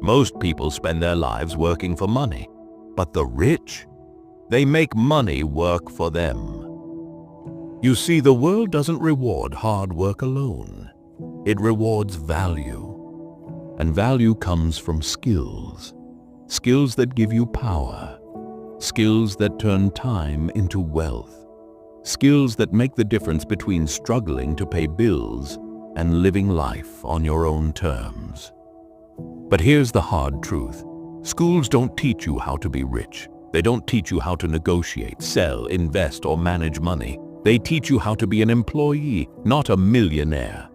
Most people spend their lives working for money, but the rich, they make money work for them. You see, the world doesn't reward hard work alone. It rewards value. And value comes from skills. Skills that give you power. Skills that turn time into wealth. Skills that make the difference between struggling to pay bills and living life on your own terms. But here's the hard truth. Schools don't teach you how to be rich. They don't teach you how to negotiate, sell, invest, or manage money. They teach you how to be an employee, not a millionaire.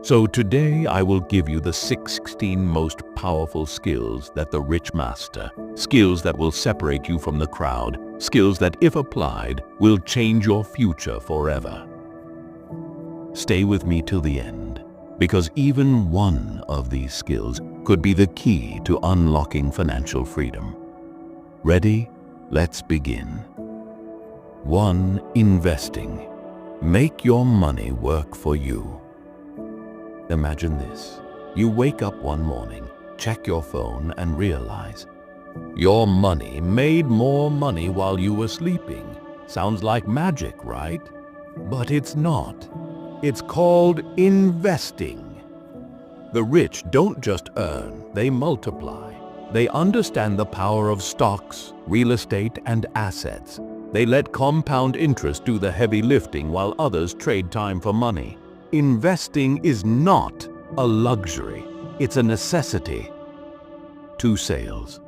So today I will give you the 16 most powerful skills that the rich master, skills that will separate you from the crowd, skills that, if applied, will change your future forever. Stay with me till the end, because even one of these skills could be the key to unlocking financial freedom. Ready? Let's begin. 1. Investing. Make your money work for you. Imagine this. You wake up one morning, check your phone, and realize your money made more money while you were sleeping. Sounds like magic, right? But it's not. It's called investing. The rich don't just earn, they multiply. They understand the power of stocks, real estate, and assets. They let compound interest do the heavy lifting while others trade time for money. Investing is not a luxury, it's a necessity. 2. Sales.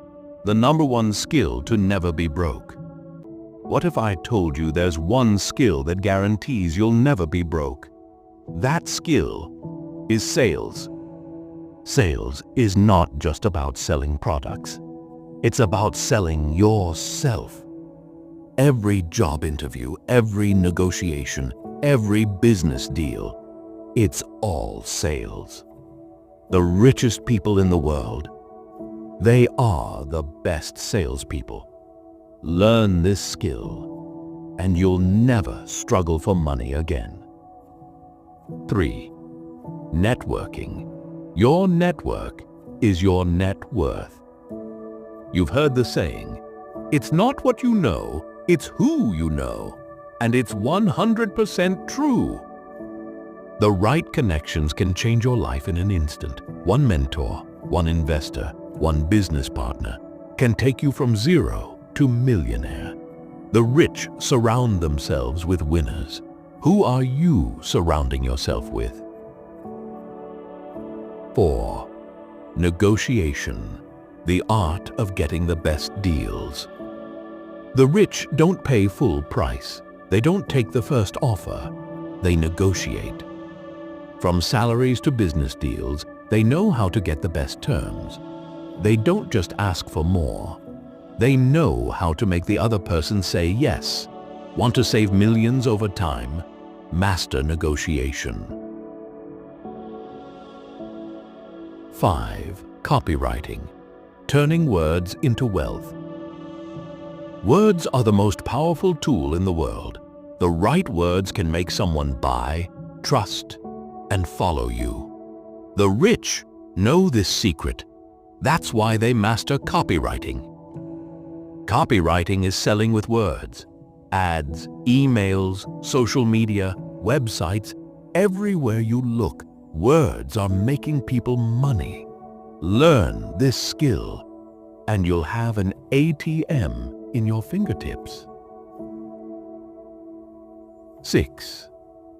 The number one skill to never be broke. What if I told you there's one skill that guarantees you'll never be broke? That skill is sales. Sales is not just about selling products. It's about selling yourself. Every job interview, every negotiation, every business deal, it's all sales. The richest people in the world, they are the best salespeople. Learn this skill, and you'll never struggle for money again. 3. Networking. Your network is your net worth. You've heard the saying, it's not what you know, it's who you know. And it's 100% true. The right connections can change your life in an instant. One mentor, one investor, one business partner can take you from zero to millionaire. The rich surround themselves with winners. Who are you surrounding yourself with? 4. Negotiation. The art of getting the best deals. The rich don't pay full price. They don't take the first offer. They negotiate. From salaries to business deals, they know how to get the best terms. They don't just ask for more. They know how to make the other person say yes. Want to save millions over time? Master negotiation. 5. Copywriting. Turning words into wealth. Words are the most powerful tool in the world. The right words can make someone buy, trust, and follow you. The rich know this secret. That's why they master copywriting. Copywriting is selling with words. Ads, emails, social media, websites, everywhere you look, words are making people money. Learn this skill, and you'll have an ATM in your fingertips. 6.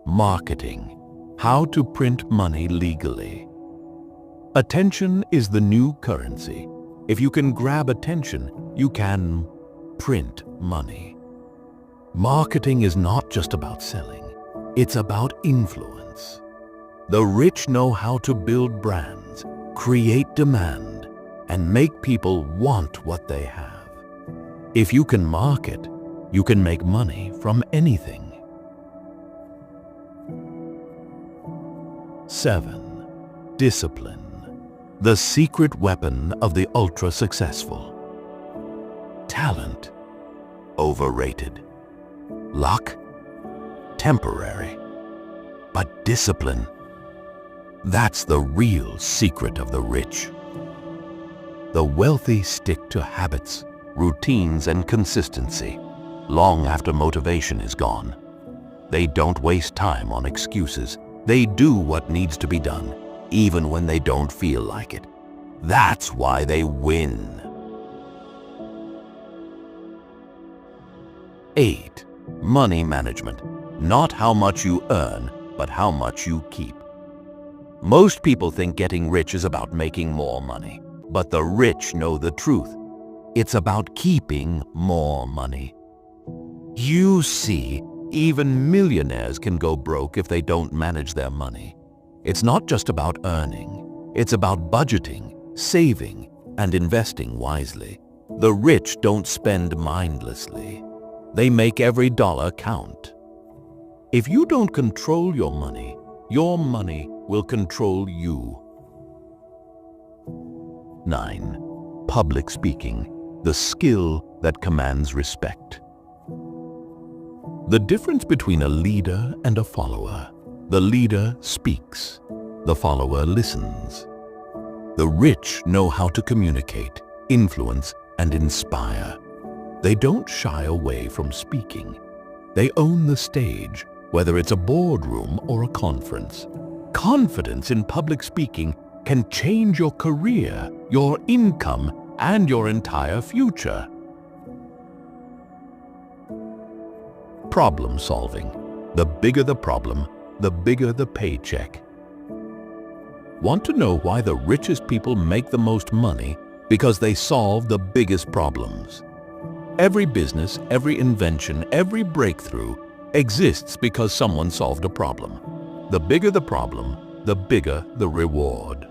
Marketing. How to print money legally. Attention is the new currency. If you can grab attention, you can print money. Marketing is not just about selling. It's about influence. The rich know how to build brands, create demand, and make people want what they have. If you can market, you can make money from anything. 7. Discipline. The secret weapon of the ultra-successful. Talent. Overrated. Luck. Temporary. But discipline. That's the real secret of the rich. The wealthy stick to habits, routines, and consistency long after motivation is gone. They don't waste time on excuses. They do what needs to be done, even when they don't feel like it. That's why they win. 8. Money management. Not how much you earn, but how much you keep. Most people think getting rich is about making more money, but the rich know the truth. It's about keeping more money. You see, even millionaires can go broke if they don't manage their money. It's not just about earning. It's about budgeting, saving, and investing wisely. The rich don't spend mindlessly. They make every dollar count. If you don't control your money will control you. 9. Public speaking, the skill that commands respect. The difference between a leader and a follower. The leader speaks. The follower listens. The rich know how to communicate, influence, and inspire. They don't shy away from speaking. They own the stage, whether it's a boardroom or a conference. Confidence in public speaking can change your career, your income, and your entire future. Problem solving. The bigger the problem, the bigger the paycheck. Want to know why the richest people make the most money? Because they solve the biggest problems. Every business, every invention, every breakthrough exists because someone solved a problem. The bigger the problem, the bigger the reward.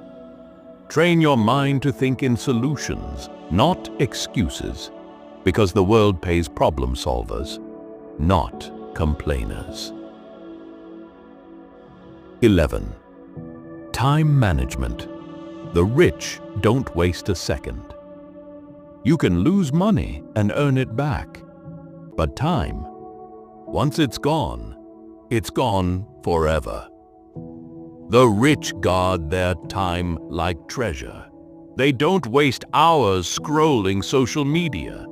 Train your mind to think in solutions, not excuses, because the world pays problem solvers, not complainers. 11. Time management. The rich don't waste a second. You can lose money and earn it back, but time, once it's gone forever. The rich guard their time like treasure. They don't waste hours scrolling social media.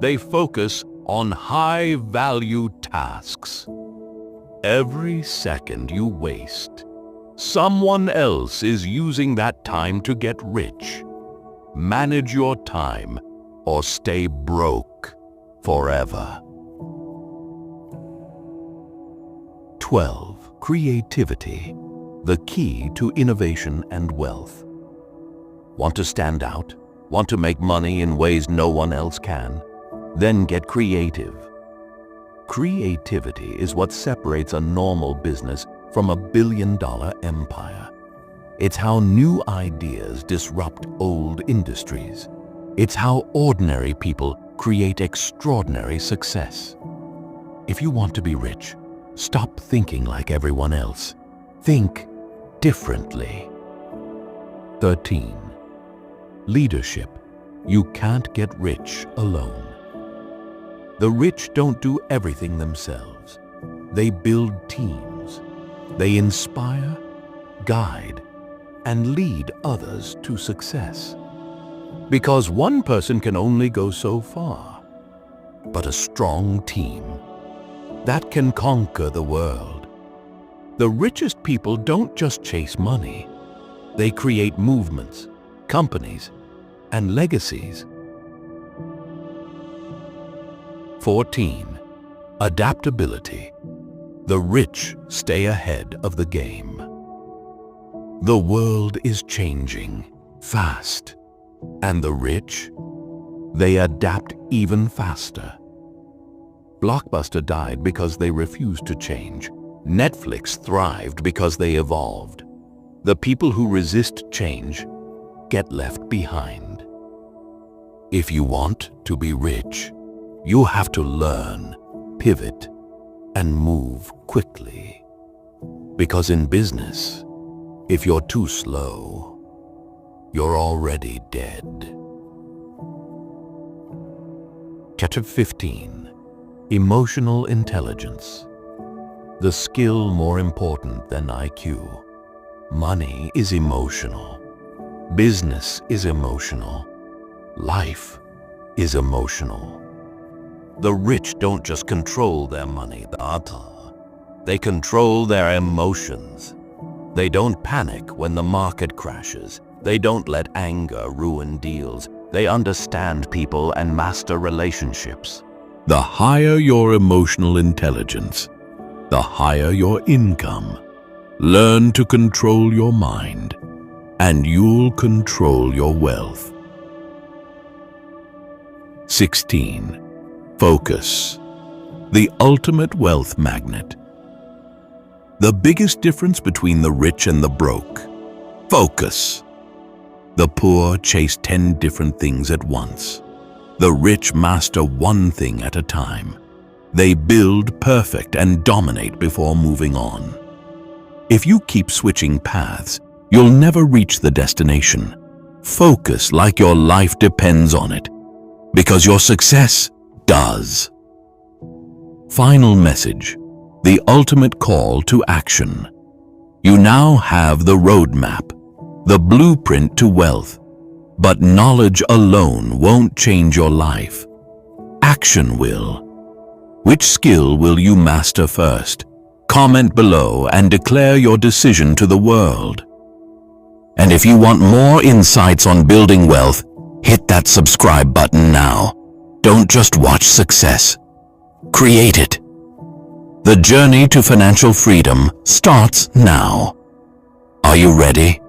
They focus on high-value tasks. Every second you waste, someone else is using that time to get rich. Manage your time or stay broke forever. 12. Creativity, the key to innovation and wealth. Want to stand out? Want to make money in ways no one else can? Then get creative. Creativity is what separates a normal business from a billion-dollar empire. It's how new ideas disrupt old industries. It's how ordinary people create extraordinary success. If you want to be rich, stop thinking like everyone else. Think differently. 13. Leadership. You can't get rich alone. The rich don't do everything themselves. They build teams. They inspire, guide, and lead others to success. Because one person can only go so far, but a strong team that can conquer the world. The richest people don't just chase money. They create movements, companies, and legacies. 14. Adaptability. The rich stay ahead of the game. The world is changing fast, and the rich, they adapt even faster. Blockbuster died because they refused to change. Netflix thrived because they evolved. The people who resist change get left behind. If you want to be rich, you have to learn, pivot, and move quickly. Because in business, if you're too slow, you're already dead. Chapter 15. Emotional intelligence. The skill more important than IQ. Money is emotional. Business is emotional. Life is emotional. The rich don't just control their money, they control their emotions. They don't panic when the market crashes. They don't let anger ruin deals. They understand people and master relationships. The higher your emotional intelligence, the higher your income. Learn to control your mind, and you'll control your wealth. 16. Focus. The ultimate wealth magnet. The biggest difference between the rich and the broke. Focus. The poor chase 10 different things at once. The rich master one thing at a time. They build, perfect, and dominate before moving on. If you keep switching paths, you'll never reach the destination. Focus like your life depends on it, because your success does. Final message. The ultimate call to action. You now have the roadmap, the blueprint to wealth. But knowledge alone won't change your life. Action will. Which skill will you master first? Comment below and declare your decision to the world. And if you want more insights on building wealth, hit that subscribe button now. Don't just watch success. Create it. The journey to financial freedom starts now. Are you ready?